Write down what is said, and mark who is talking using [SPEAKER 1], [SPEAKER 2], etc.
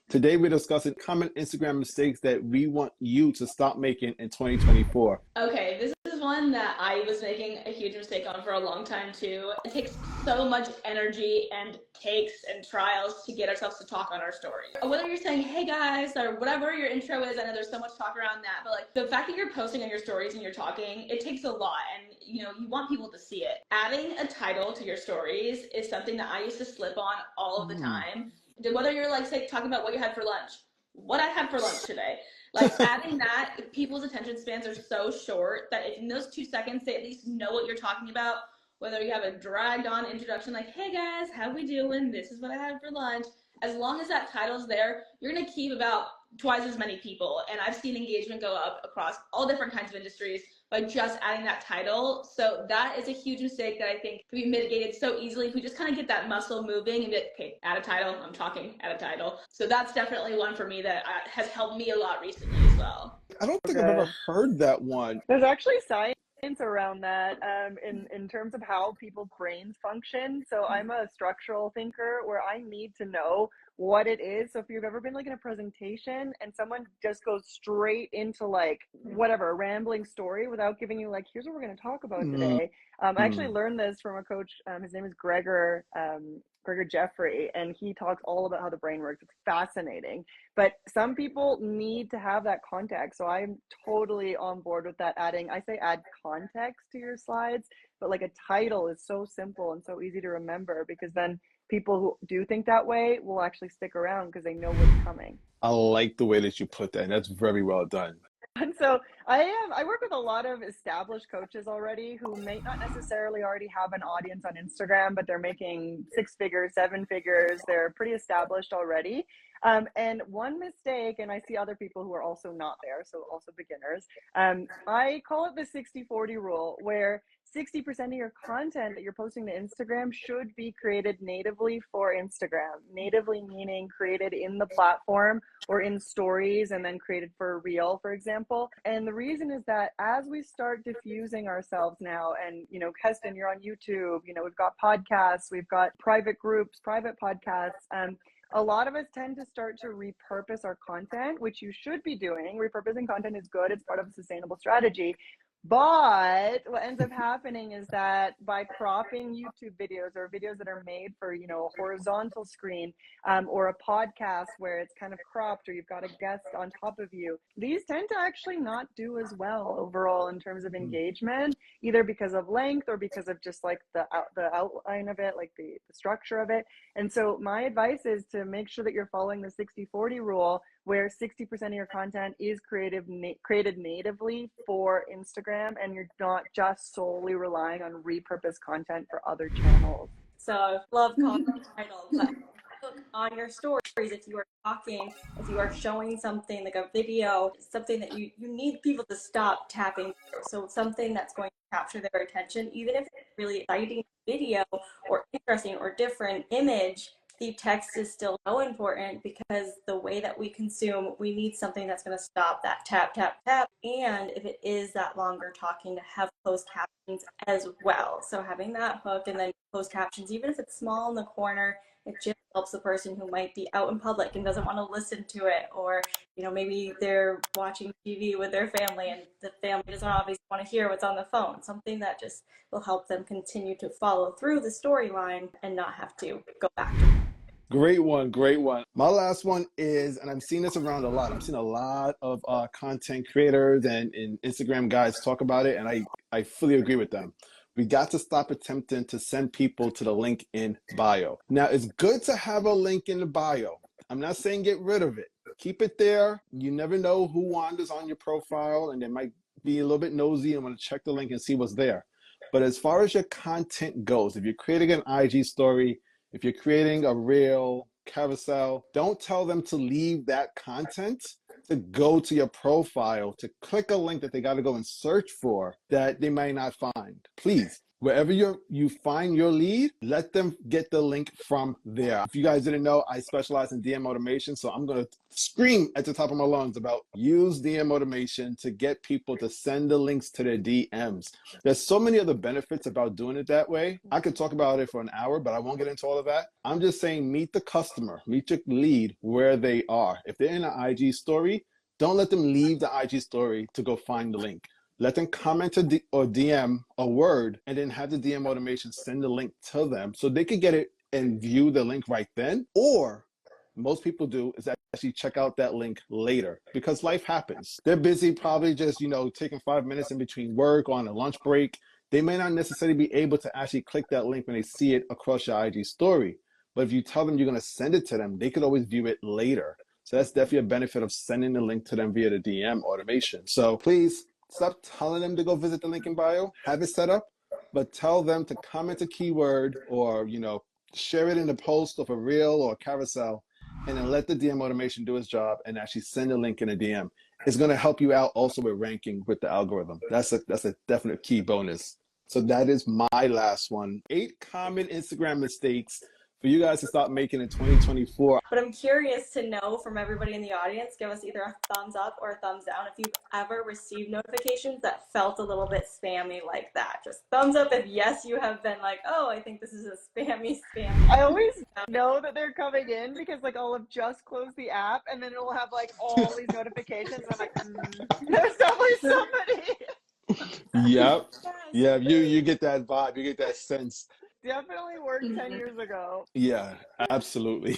[SPEAKER 1] Today we're discussing common Instagram mistakes that we want you to stop making in 2024.
[SPEAKER 2] Okay, this is one that I was making a huge mistake on for a long time too. It takes so much energy and takes and trials to get ourselves to talk on our stories. Whether you're saying, hey guys, or whatever your intro is, I know there's so much talk around that, but like the fact that you're posting on your stories and you're talking, it takes a lot, and you want people to see it. Adding a title to your stories is something that I used to slip on all of the time. Whether you're like, say, talking about what you had for lunch, what I had for lunch today. Like adding that, people's attention spans are so short that if in those 2 seconds they at least know what you're talking about, whether you have a dragged on introduction like, hey guys, how we doing? This is what I had for lunch. As long as that title's there, you're gonna keep about twice as many people. And I've seen engagement go up across all different kinds of industries by just adding that title. So that is a huge mistake that I think can be mitigated so easily if we just kind of get that muscle moving and be like, okay, add a title, I'm talking, add a title. So that's definitely one for me that has helped me a lot recently as well.
[SPEAKER 1] I don't think I've ever heard that one.
[SPEAKER 3] There's actually science around that in terms of how people's brains function. So I'm a structural thinker where I need to know what it is. So if you've ever been like in a presentation and someone just goes straight into like whatever, a rambling story without giving you like, here's what we're going to talk about today. I actually learned this from a coach. His name is Gregor Jeffrey, and he talks all about how the brain works. It's fascinating, but some people need to have that context. So I'm totally on board with that. I say add context to your slides, but like a title is so simple and so easy to remember, because then people who do think that way will actually stick around because they know what's coming.
[SPEAKER 1] I like the way that you put that, and that's very well done.
[SPEAKER 3] And so I work with a lot of established coaches already who may not necessarily already have an audience on Instagram, but they're making 6 figures, 7 figures. They're pretty established already. And one mistake, and I see other people who are also not there, so also beginners, I call it the 60-40 rule, where 60% of your content that you're posting to Instagram should be created natively for Instagram. Natively meaning created in the platform or in stories and then created for a reel, for example. And the reason is that as we start diffusing ourselves now, and, Keston, you're on YouTube, we've got podcasts, we've got private groups, private podcasts, a lot of us tend to start to repurpose our content, which you should be doing. Repurposing content is good. It's part of a sustainable strategy. But what ends up happening is that by cropping YouTube videos or videos that are made for, a horizontal screen or a podcast where it's kind of cropped or you've got a guest on top of you, these tend to actually not do as well overall in terms of engagement, either because of length or because of just like the outline of it, like the structure of it. And so my advice is to make sure that you're following the 60-40 rule, where 60% of your content is created natively for Instagram, and you're not just solely relying on repurposed content for other channels.
[SPEAKER 4] So I love content titles. But on your stories, if you are talking, if you are showing something like a video, something that you need people to stop tapping through. So something that's going to capture their attention, even if it's really exciting video or interesting or different image, the text is still so important, because the way that we consume, we need something that's going to stop that tap, tap, tap. And if it is that longer talking, to have closed captions as well. So having that hook and then closed captions, even if it's small in the corner, it just helps the person who might be out in public and doesn't want to listen to it, or maybe they're watching TV with their family and the family doesn't obviously want to hear what's on the phone. Something that just will help them continue to follow through the storyline and not have to go back.
[SPEAKER 1] Great one, great one. My last one is, and I'm seeing this around a lot, I'm seeing a lot of content creators and Instagram guys talk about it, and I fully agree with them. We got to stop attempting to send people to the link in bio. Now, it's good to have a link in the bio. I'm not saying get rid of it. Keep it there. You never know who wanders on your profile, and they might be a little bit nosy and want to check the link and see what's there. But as far as your content goes, if you're creating an IG story, if you're creating a reel, carousel, don't tell them to leave that content to go to your profile, to click a link that they got to go and search for that they might not find. Please Wherever you find your lead, let them get the link from there. If you guys didn't know, I specialize in DM automation, so I'm going to scream at the top of my lungs about use DM automation to get people to send the links to their DMs. There's so many other benefits about doing it that way. I could talk about it for an hour, but I won't get into all of that. I'm just saying, meet the customer, meet your lead where they are. If they're in an IG story, don't let them leave the IG story to go find the link. Let them comment or DM a word, and then have the DM automation send the link to them so they could get it and view the link right then. Or most people do is actually check out that link later, because life happens. They're busy, probably just, taking 5 minutes in between work or on a lunch break. They may not necessarily be able to actually click that link when they see it across your IG story. But if you tell them you're going to send it to them, they could always view it later. So that's definitely a benefit of sending the link to them via the DM automation. So please, stop telling them to go visit the link in bio, have it set up, but tell them to comment a keyword or, share it in a post of a reel or a carousel, and then let the DM automation do its job and actually send a link in a DM. It's going to help you out also with ranking with the algorithm. That's a definite key bonus. So that is my last one. 8 common Instagram mistakes for you guys to stop making in 2024.
[SPEAKER 4] But I'm curious to know from everybody in the audience, give us either a thumbs up or a thumbs down if you've ever received notifications that felt a little bit spammy like that. Just thumbs up if yes, you have been like, oh, I think this is a spammy.
[SPEAKER 3] I always know that they're coming in because I'll have just closed the app and then it'll have all these notifications. I'm like, there's definitely somebody.
[SPEAKER 1] Yep. Yeah, you get that vibe, you get that sense.
[SPEAKER 3] Definitely worked 10 years ago.
[SPEAKER 1] Yeah, absolutely.